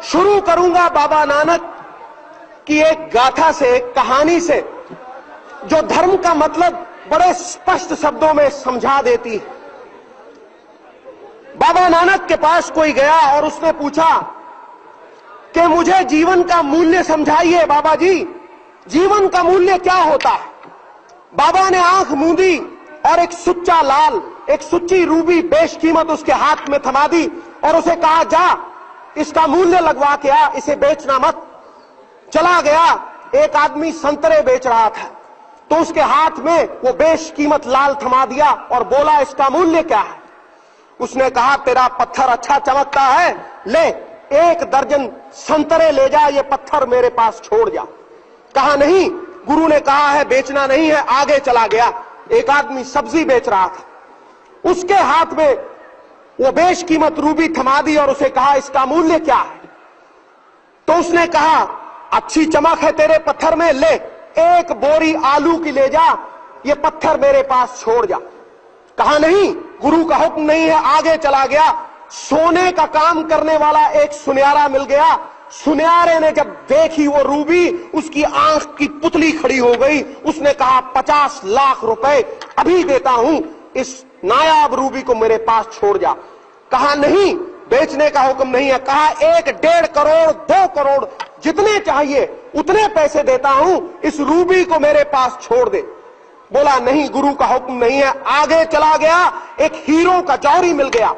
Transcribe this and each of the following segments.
शुरू करूंगा बाबा नानक की एक गाथा से, एक कहानी से, जो धर्म का मतलब बड़े स्पष्ट शब्दों में समझा देती है। बाबा नानक के पास कोई गया और उसने पूछा कि मुझे जीवन का मूल्य समझाइए बाबा जी, जीवन का मूल्य क्या होता है। बाबा ने आंख मूंदी और एक सुच्चा लाल, एक सुच्ची रूबी बेशकीमत उसके हाथ में थमा दी और उसे कहा, जा इसका मूल्य लगवा के आ, इसे बेचना मत। चला गया। एक आदमी संतरे बेच रहा था तो उसके हाथ में वो बेशकीमत लाल थमा दिया और बोला, इसका मूल्य क्या है। उसने कहा, तेरा पत्थर अच्छा चमकता है, ले 1 दर्जन संतरे ले जा, ये पत्थर मेरे पास छोड़ जा। कहा, नहीं, गुरु ने कहा है बेचना नहीं है। आगे चला गया। एक आदमी सब्जी बेच रहा था, उसके हाथ में वो बेशकीमत रूबी थमा दी और उसे कहा, इसका मूल्य क्या है। तो उसने कहा, अच्छी चमक है तेरे पत्थर में, ले 1 बोरी आलू की ले जा, ये पत्थर मेरे पास छोड़ जा। कहा, नहीं, गुरु का हुक्म नहीं है। आगे चला गया। सोने का काम करने वाला एक सुनियारा मिल गया। सुनियारे ने जब देखी वो रूबी, उसकी आंख की पुतली खड़ी हो गई। उसने कहा, 50 लाख रुपए अभी देता हूं, इस नायाब रूबी को मेरे पास छोड़ जा। कहा, नहीं, बेचने का हुक्म नहीं है। कहा, 1, 1.5 करोड़, 2 करोड़, जितने चाहिए उतने पैसे देता हूं, इस रूबी को मेरे पास छोड़ दे। बोला, नहीं, गुरु का हुक्म नहीं है। आगे चला गया। एक हीरो का जौहरी मिल गया।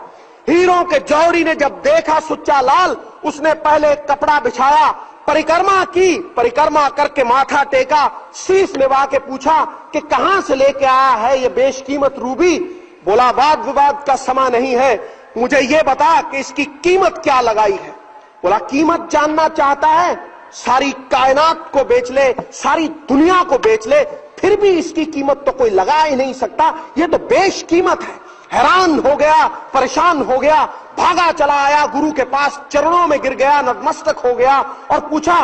हीरो के जौहरी ने जब देखा सुच्चा लाल, उसने पहले कपड़ा बिछाया, परिक्रमा की, परिक्रमा करके माथा टेका, शीश निभा के पूछा कि कहां से लेके आया है ये बेशकीमत रूबी। बोला, वाद विवाद का समय नहीं है, मुझे ये बता कि इसकी कीमत क्या लगाई है। बोला, कीमत जानना चाहता है, सारी कायनात को बेच ले, सारी दुनिया को बेच ले, फिर भी इसकी कीमत तो कोई लगा ही नहीं सकता, ये तो बेशकीमत है। हैरान हो गया, परेशान हो गया, भागा चला आया गुरु के पास, चरणों में गिर गया, नतमस्तक हो गया और पूछा,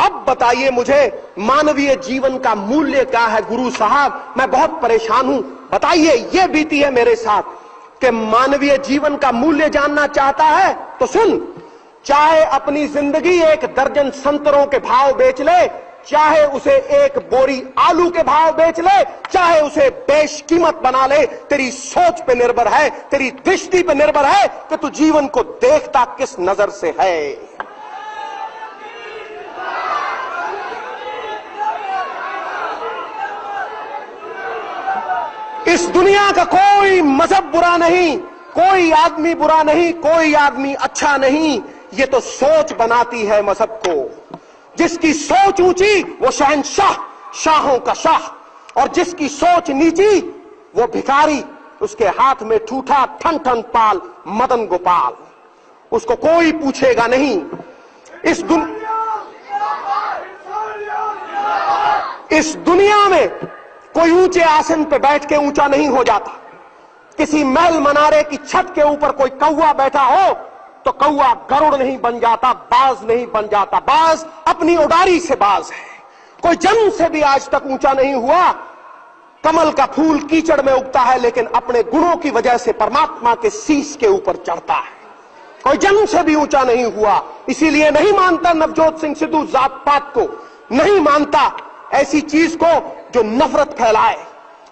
अब बताइए मुझे मानवीय जीवन का मूल्य क्या है गुरु साहब, मैं बहुत परेशान हूं, बताइए, ये बीती है मेरे साथ कि मानवीय जीवन का मूल्य जानना चाहता है तो सुन, चाहे अपनी जिंदगी 1 दर्जन संतरों के भाव बेच ले, चाहे उसे 1 बोरी आलू के भाव बेच ले, चाहे उसे बेशकीमत बना ले, तेरी सोच पे निर्भर है, तेरी दृष्टि पे निर्भर है कि तू जीवन को देखता किस नजर से है। इस दुनिया का कोई मजहब बुरा नहीं, कोई आदमी बुरा नहीं, कोई आदमी अच्छा नहीं, ये तो सोच बनाती है मजहब को। जिसकी सोच ऊंची वो शहंशाह, शाहों का शाह, और जिसकी सोच नीची वो भिखारी, उसके हाथ में ठूठा ठन ठन पाल मदन गोपाल, उसको कोई पूछेगा नहीं। इस दुनिया में कोई ऊंचे आसन पे बैठ के ऊंचा नहीं हो जाता। किसी महल मनारे की छत के ऊपर कोई कौवा बैठा हो तो कौवा गरुड़ नहीं बन जाता, बाज नहीं बन जाता, बाज अपनी उड़ारी से बाज है। कोई जन्म से भी आज तक ऊंचा नहीं हुआ। कमल का फूल कीचड़ में उगता है लेकिन अपने गुणों की वजह से परमात्मा के शीश के ऊपर चढ़ता है। कोई जन्म से भी ऊंचा नहीं हुआ। इसीलिए नहीं मानता नवजोत सिंह सिद्धू जात पात को, नहीं मानता ऐसी चीज को जो नफरत फैलाए।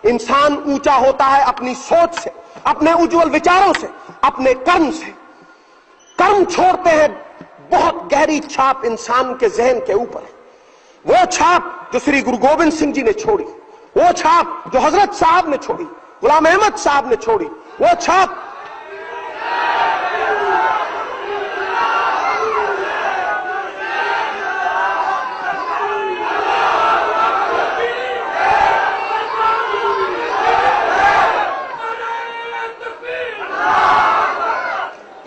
इंसान ऊंचा होता है अपनी सोच से, अपने उज्जवल विचारों से, अपने कर्म से। कर्म छोड़ते हैं बहुत गहरी छाप इंसान के जहन के ऊपर। वो छाप जो श्री गुरु गोविंद सिंह जी ने छोड़ी, वो छाप जो हजरत साहब ने छोड़ी, गुलाम अहमद साहब ने छोड़ी, वो छाप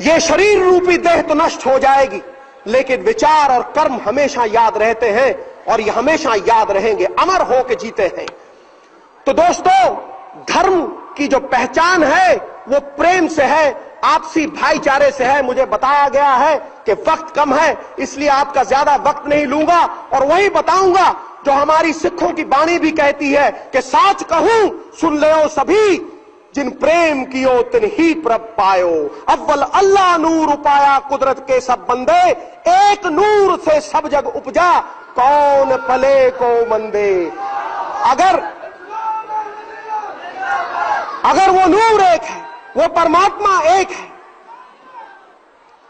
ये शरीर रूपी देह तो नष्ट हो जाएगी लेकिन विचार और कर्म हमेशा याद रहते हैं और ये हमेशा याद रहेंगे, अमर होकर जीते हैं। तो दोस्तों, धर्म की जो पहचान है वो प्रेम से है, आपसी भाईचारे से है। मुझे बताया गया है कि वक्त कम है, इसलिए आपका ज्यादा वक्त नहीं लूंगा और वही बताऊंगा जो हमारी सिखों की बाणी भी कहती है कि साच कहूं सुन ले सभी, जिन प्रेम कियो तिन ही प्रभ पायो। अव्वल अल्लाह नूर उपाया कुदरत के सब बंदे, एक नूर से सब जग उपजा कौन पले को मंदे। अगर वो नूर एक है, वो परमात्मा एक है,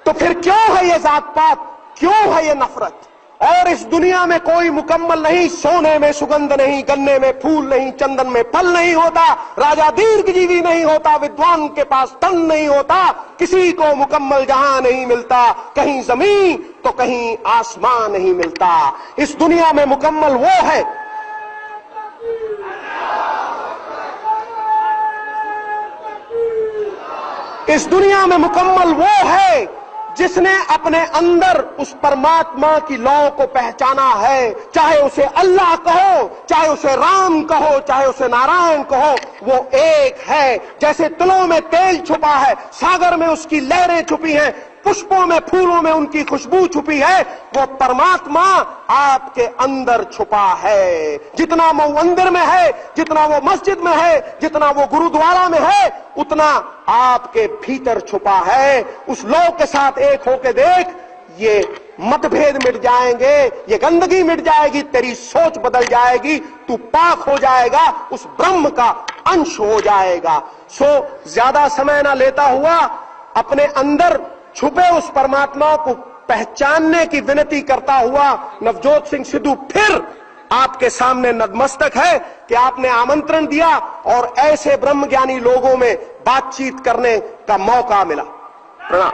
तो फिर क्यों है ये जात पात, क्यों है ये नफरत। और इस दुनिया में कोई मुकम्मल नहीं, सोने में सुगंध नहीं, गन्ने में फूल नहीं, चंदन में फल नहीं होता, राजा दीर्घजीवी नहीं होता, विद्वान के पास धन नहीं होता, किसी को मुकम्मल जहां नहीं मिलता, कहीं जमीन तो कहीं आसमान नहीं मिलता। इस दुनिया में मुकम्मल वो है इस दुनिया में मुकम्मल वो है जिसने अपने अंदर उस परमात्मा की लौ को पहचाना है। चाहे उसे अल्लाह कहो, चाहे उसे राम कहो, चाहे उसे नारायण कहो, वो एक है। जैसे तिलों में तेल छुपा है, सागर में उसकी लहरें छुपी हैं, पुष्पों में फूलों में उनकी खुशबू छुपी है, वो परमात्मा आपके अंदर छुपा है। जितना वो मंदिर में है, जितना वो मस्जिद में है, जितना वो गुरुद्वारा में है, उतना आपके भीतर छुपा है। उस लोग के साथ एक होके देख, ये मतभेद मिट जाएंगे, ये गंदगी मिट जाएगी, तेरी सोच बदल जाएगी, तू पाक हो जाएगा, उस ब्रह्म का अंश हो जाएगा। सो ज्यादा समय ना लेता हुआ अपने अंदर छुपे उस परमात्मा को पहचानने की विनती करता हुआ नवजोत सिंह सिद्धू फिर आपके सामने नतमस्तक है कि आपने आमंत्रण दिया और ऐसे ब्रह्मज्ञानी लोगों में बातचीत करने का मौका मिला। प्रणाम।